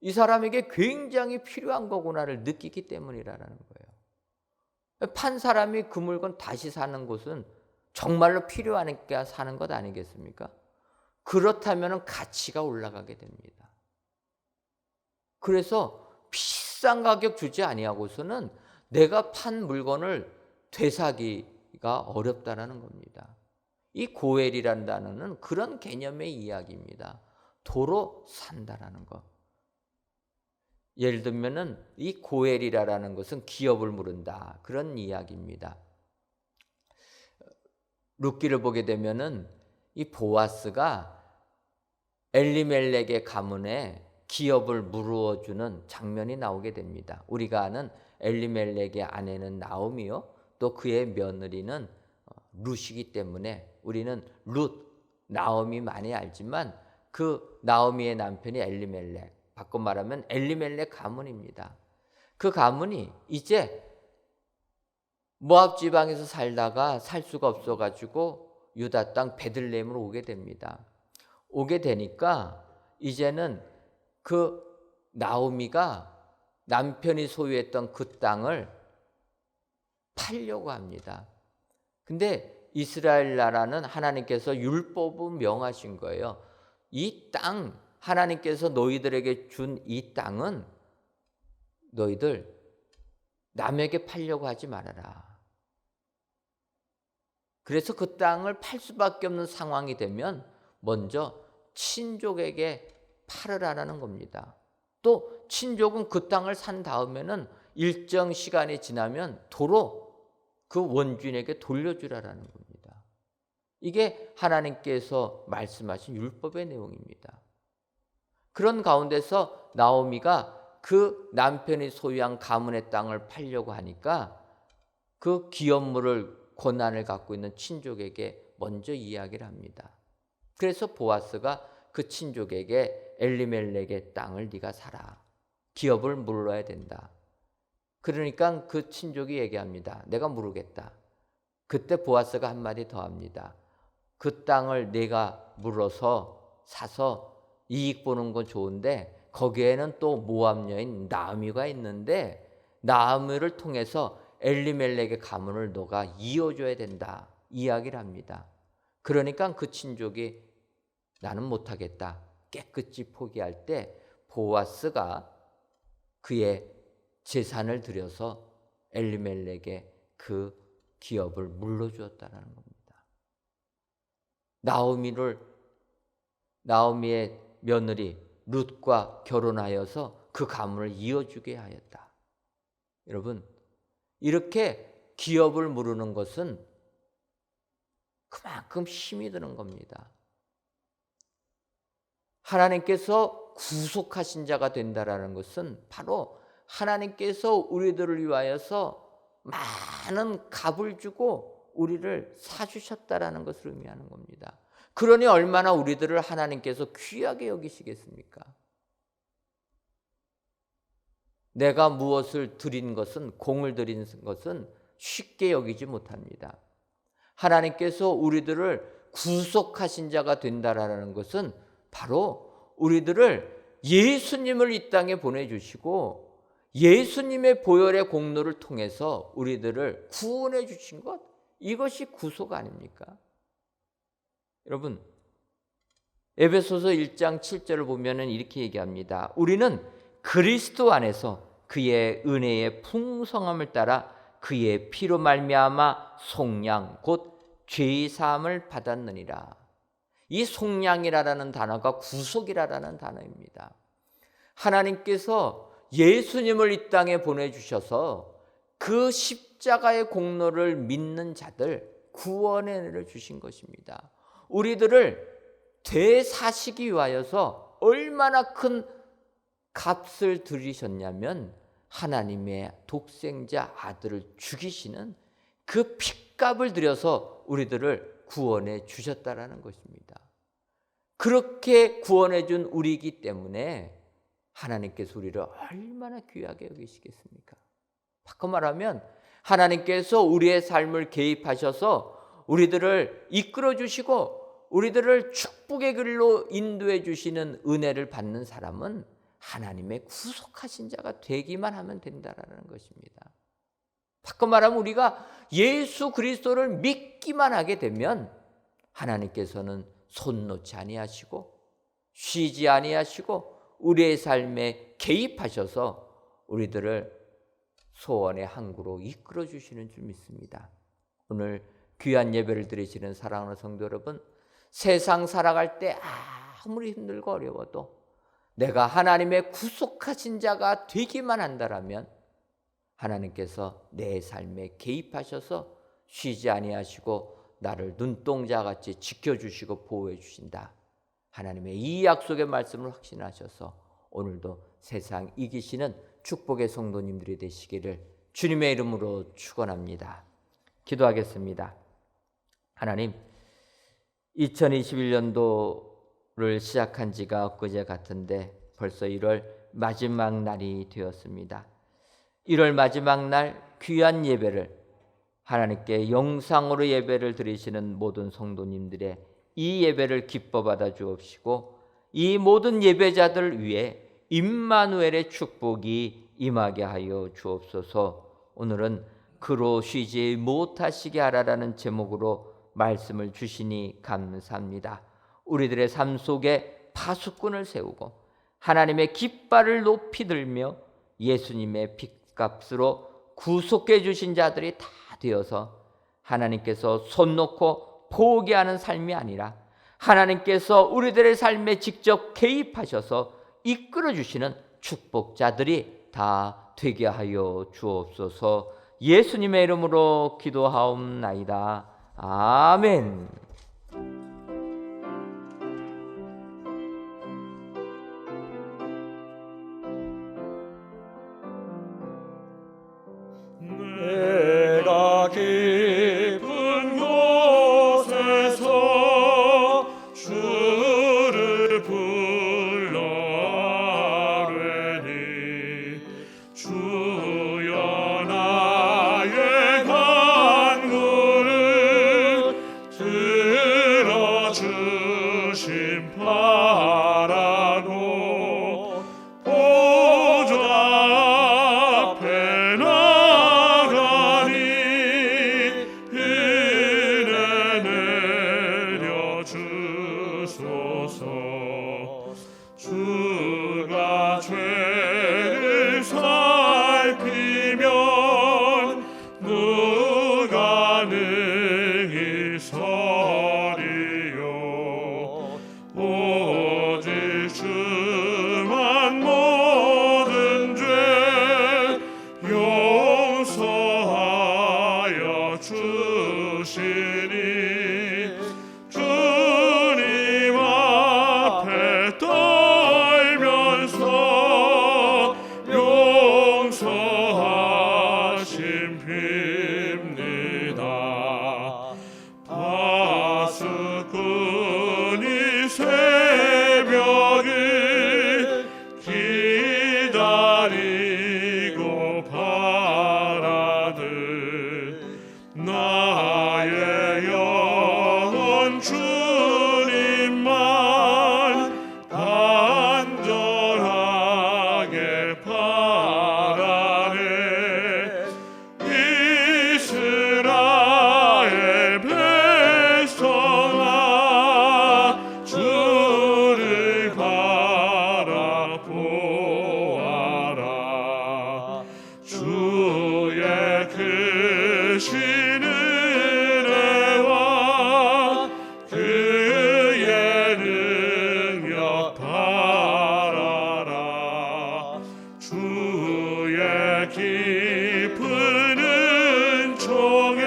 이 사람에게 굉장히 필요한 거구나를 느끼기 때문이라는 거예요. 판 사람이 그 물건 다시 사는 것은 정말로 필요하니까 사는 것 아니겠습니까? 그렇다면 가치가 올라가게 됩니다. 그래서 비싼 가격 주지 아니하고서는 내가 판 물건을 되사기가 어렵다는 겁니다. 이 고엘이라는 단어는 그런 개념의 이야기입니다. 도로 산다라는 것. 예를 들면은 이 고엘이라는 것은 기업을 물은다, 그런 이야기입니다. 룻기를 보게 되면은 이 보아스가 엘리멜렉의 가문에 기업을 물어 주는 장면이 나오게 됩니다. 우리가 아는 엘리멜렉의 아내는 나오미요, 또 그의 며느리는 룻이기 때문에 우리는 룻, 나오미 많이 알지만 그 나오미의 남편이 엘리멜렉, 바꿔 말하면 엘리멜렉 가문입니다. 그 가문이 이제 모압 지방에서 살다가 살 수가 없어가지고 유다 땅 베들레헴으로 오게 됩니다. 오게 되니까 이제는 그 나오미가 남편이 소유했던 그 땅을 팔려고 합니다. 근데 이스라엘 나라는 하나님께서 율법을 명하신 거예요. 이 땅, 하나님께서 너희들에게 준 이 땅은 너희들 남에게 팔려고 하지 말아라. 그래서 그 땅을 팔 수밖에 없는 상황이 되면 먼저 친족에게 팔으라는 겁니다. 또 친족은 그 땅을 산 다음에는 일정 시간이 지나면 도로 그 원주인에게 돌려주라는 겁니다. 이게 하나님께서 말씀하신 율법의 내용입니다. 그런 가운데서 나오미가 그 남편이 소유한 가문의 땅을 팔려고 하니까 그 기업물을 권한을 갖고 있는 친족에게 먼저 이야기를 합니다. 그래서 보아스가 그 친족에게 엘리멜렉의 땅을 네가 사라. 기업을 물어야 된다. 그러니까 그 친족이 얘기합니다. 내가 물으겠다. 그때 보아스가 한마디 더 합니다. 그 땅을 내가 물어서 사서 이익 보는 건 좋은데 거기에는 또 모압 여인 나오미가 있는데 나오미를 통해서 엘리멜렉의 가문을 너가 이어줘야 된다. 이야기를 합니다. 그러니까 그 친족이 나는 못하겠다. 깨끗이 포기할 때 보아스가 그의 재산을 들여서 엘리멜렉의 그 기업을 물려주었다는 겁니다. 나오미의 며느리 룻과 결혼하여서 그 가문을 이어주게 하였다. 여러분, 이렇게 기업을 물으는 것은 그만큼 힘이 드는 겁니다. 하나님께서 구속하신 자가 된다라는 것은 바로 하나님께서 우리들을 위하여서 많은 값을 주고 우리를 사주셨다라는 것을 의미하는 겁니다. 그러니 얼마나 우리들을 하나님께서 귀하게 여기시겠습니까? 내가 무엇을 드린 것은, 공을 드린 것은 쉽게 여기지 못합니다. 하나님께서 우리들을 구속하신 자가 된다라는 것은 바로 우리들을 예수님을 이 땅에 보내주시고 예수님의 보혈의 공로를 통해서 우리들을 구원해 주신 것, 이것이 구속 아닙니까? 여러분, 에베소서 1장 7절을 보면 이렇게 얘기합니다. 우리는 그리스도 안에서 그의 은혜의 풍성함을 따라 그의 피로 말미암아 속량 곧 죄의 사함을 받았느니라. 이 속량이라는 단어가 구속이라는 단어입니다. 하나님께서 예수님을 이 땅에 보내주셔서 그 십자가의 공로를 믿는 자들 구원의 은혜를 주신 것입니다. 우리들을 되사시기 위하여서 얼마나 큰 값을 들이셨냐면 하나님의 독생자 아들을 죽이시는 그 핏값을 들여서 우리들을 구원해 주셨다라는 것입니다. 그렇게 구원해 준 우리이기 때문에 하나님께서 우리를 얼마나 귀하게 여기시겠습니까? 바꿔 말하면 하나님께서 우리의 삶을 개입하셔서 우리들을 이끌어 주시고 우리들을 축복의 길로 인도해 주시는 은혜를 받는 사람은 하나님의 구속하신 자가 되기만 하면 된다라는 것입니다. 바꿔 말하면 우리가 예수 그리스도를 믿기만 하게 되면 하나님께서는 손 놓지 아니하시고 쉬지 아니하시고 우리의 삶에 개입하셔서 우리들을 소원의 항구로 이끌어 주시는 줄 믿습니다. 오늘 귀한 예배를 드리시는 사랑하는 성도 여러분, 세상 살아갈 때 아무리 힘들고 어려워도 내가 하나님의 구속하신 자가 되기만 한다라면 하나님께서 내 삶에 개입하셔서 쉬지 아니하시고 나를 눈동자같이 지켜주시고 보호해 주신다. 하나님의 이 약속의 말씀을 확신하셔서 오늘도 세상 이기시는 축복의 성도님들이 되시기를 주님의 이름으로 축원합니다. 기도하겠습니다. 하나님, 2021년도를 시작한 지가 엊그제 같은데 벌써 1월 마지막 날이 되었습니다. 1월 마지막 날 귀한 예배를 하나님께 영상으로 예배를 드리시는 모든 성도님들의 이 예배를 기뻐 받아 주옵시고 이 모든 예배자들 위해 임마누엘의 축복이 임하게 하여 주옵소서. 오늘은 그로 쉬지 못하시게 하라라는 제목으로 말씀을 주시니 감사합니다. 우리들의 삶 속에 파수꾼을 세우고 하나님의 깃발을 높이 들며 예수님의 핏값으로 구속해 주신 자들이 다 되어서 하나님께서 손 놓고 포기하는 삶이 아니라 하나님께서 우리들의 삶에 직접 개입하셔서 이끌어 주시는 축복자들이 다 되게 하여 주옵소서. 예수님의 이름으로 기도하옵나이다. 아멘. 내가 깊은 곳에서 주를 불러아뢰니 주여 나의 간구를 들어주심 바라고 보좌 앞에 나가니 은혜 내려주소서. 주가 죄를 살피면 누가 능히 서리요. 오직 주만 모든 죄 용서하여 주시니 주님 앞에 떨면서 용서하심 빕니다. 파수꾼이 새벽을 기다리고 바라듯 나의 영혼 주님만 간절하게 바라네. 이스라엘 백성아 주를 바라보아라. 주의 크신 은혜와 그의 능력 바라라. 주의 깊은 은총에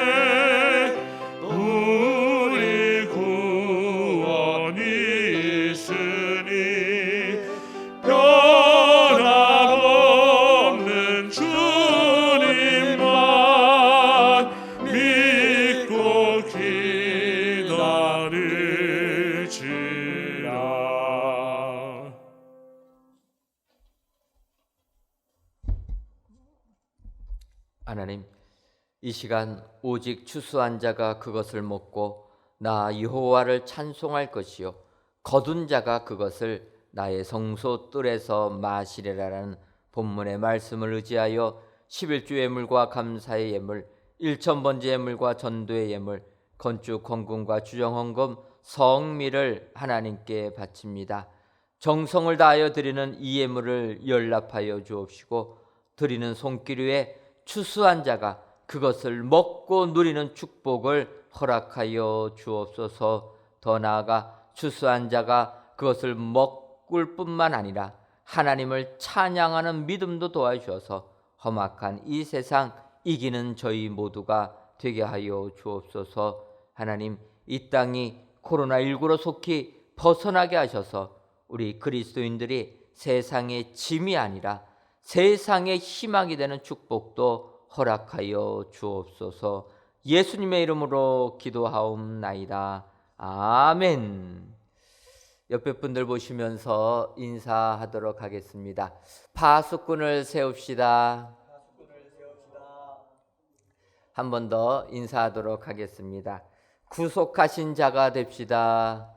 우리 구원이 있으니 변함없는 주님만 믿고 기다릴지라. 하나님, 이 시간 오직 추수한 자가 그것을 먹고 나 여호와를 찬송할 것이요 거둔 자가 그것을 나의 성소 뜰에서 마시리라라는 본문의 말씀을 의지하여 11주 예물과 감사의 예물, 일천번제 예물과 전도의 예물, 건축 헌금과 주정헌금, 성미를 하나님께 바칩니다. 정성을 다하여 드리는 이 예물을 연락하여 주옵시고 드리는 손길 위에 추수한 자가 그것을 먹고 누리는 축복을 허락하여 주옵소서. 더 나아가 추수한 자가 그것을 먹을 뿐만 아니라 하나님을 찬양하는 믿음도 도와주셔서 험악한 이 세상 이기는 저희 모두가 되게 하여 주옵소서. 하나님, 이 땅이 코로나19로 속히 벗어나게 하셔서 우리 그리스도인들이 세상의 짐이 아니라 세상의 희망이 되는 축복도 허락하여 주옵소서. 예수님의 이름으로 기도하옵나이다. 아멘. 옆에 분들 보시면서 인사하도록 하겠습니다. 파수꾼을 세웁시다. 한 번 더 인사하도록 하겠습니다. 구속하신 자가 됩시다.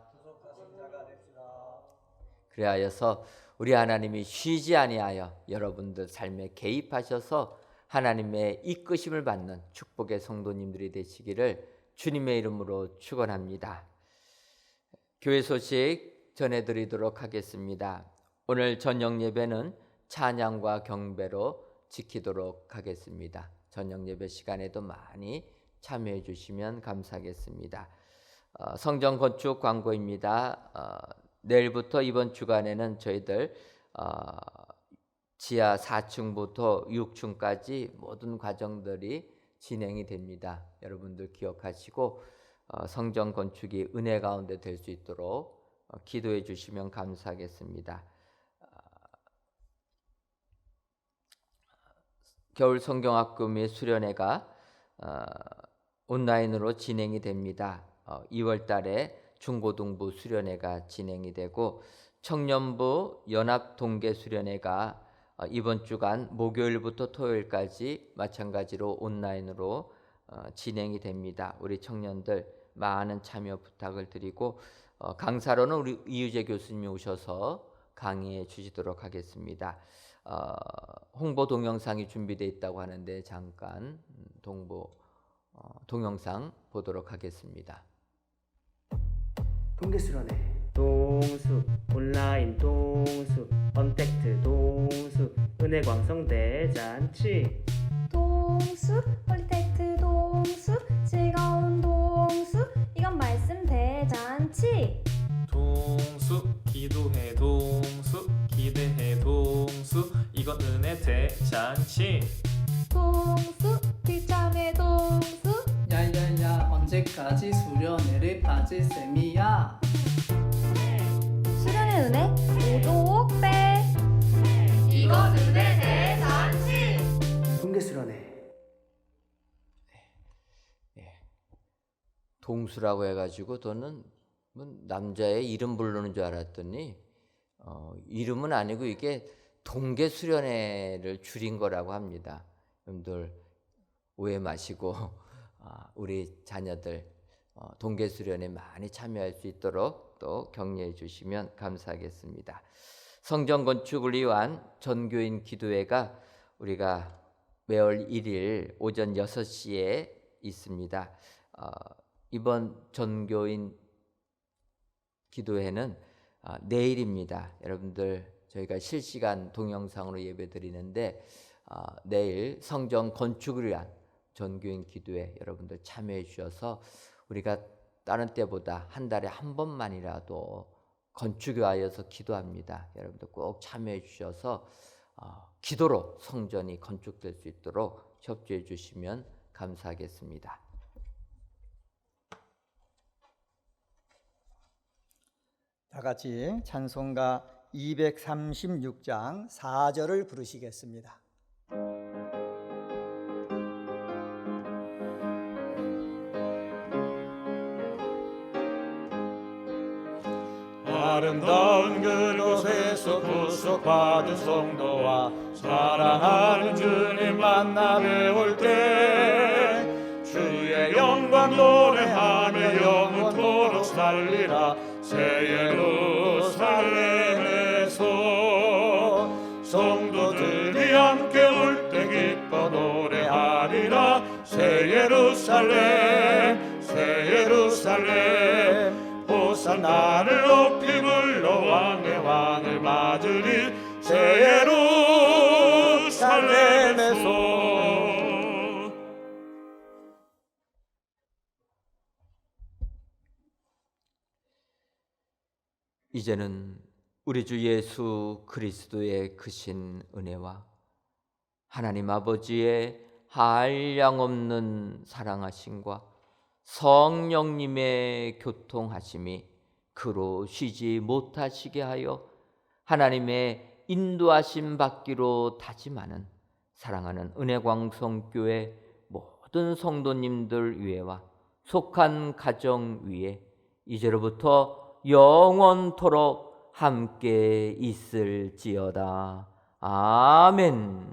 그리하여서 우리 하나님이 쉬지 아니하여 여러분들 삶에 개입하셔서 하나님의 이끄심을 받는 축복의 성도님들이 되시기를 주님의 이름으로 축원합니다. 교회 소식 전해드리도록 하겠습니다. 오늘 저녁 예배는 찬양과 경배로 지키도록 하겠습니다. 저녁 예배 시간에도 많이 참여해 주시면 감사하겠습니다. 성전 건축 광고입니다. 내일부터 이번 주간에는 저희들 지하 4층부터 6층까지 모든 과정들이 진행이 됩니다. 여러분들 기억하시고 성전 건축이 은혜 가운데 될 수 있도록 기도해 주시면 감사하겠습니다. 겨울 성경학교 및 수련회가 온라인으로 진행이 됩니다. 2월 달에 중고등부 수련회가 진행이 되고 청년부 연합 동계 수련회가 이번 주간 목요일부터 토요일까지 마찬가지로 온라인으로 진행이 됩니다. 우리 청년들 많은 참여 부탁을 드리고 강사로는 우리 이유재 교수님이 오셔서 강의해 주시도록 하겠습니다. 홍보 동영상이 준비되어 있다고 하는데 잠깐 동영상 보도록 하겠습니다. 동계수련회 동수 온라인 동수 언택트 동수 은혜광성 대잔치 동수 폴리텍트 동수 즐거운 동수 이건 말씀 대잔치 동수 기도해 동수 기대해 동수 이건 은혜 대잔치 동수 귀참해 동수 야야야 언제까지 수련회를 빠질 셈이야. 수련의 은혜 5조 5배 이건 은혜 대잔치 동계수련회 동수라고 해가지고 저는 남자의 이름 부르는 줄 알았더니 이름은 아니고 이게 동계 수련회를 줄인 거라고 합니다. 여러분들 오해 마시고 우리 자녀들 동계 수련회 많이 참여할 수 있도록 또 격려해 주시면 감사하겠습니다. 성전 건축을 위한 전교인 기도회가 우리가 매월 1일 오전 6시에 있습니다. 이번 전교인 기도회는 내일입니다. 여러분들 저희가 실시간 동영상으로 예배 드리는데 내일 성전 건축을 위한 전교인 기도회 여러분들 참여해 주셔서 우리가 다른 때보다 한 달에 한 번만이라도 건축위하여서 기도합니다. 여러분들 꼭 참여해 주셔서 기도로 성전이 건축될 수 있도록 협조해 주시면 감사하겠습니다. 다 같이 찬송가 236장 4절을 부르시겠습니다. 아름다운 그곳에서 구속받은 성도와 사랑하는 주님 만나 뵈올 때 주의 영광 노래하며 영원토록 살리라. 새 예루살렘에서 성도들이 함께 올 때 기뻐 노래하리라. 새 예루살렘 새 예루살렘 호산나를 높이 불러 왕의 왕을 맞으리. 새 예루살렘에서 이제는 우리 주 예수 그리스도의 크신 은혜와 하나님 아버지의 한량없는 사랑하심과 성령님의 교통하심이 그로 쉬지 못하시게 하여 하나님의 인도하심 받기로 다짐하는 사랑하는 은혜광성교회 모든 성도님들 위에와 속한 가정 위에 이제로부터 영원토록 함께 있을지어다. 아멘.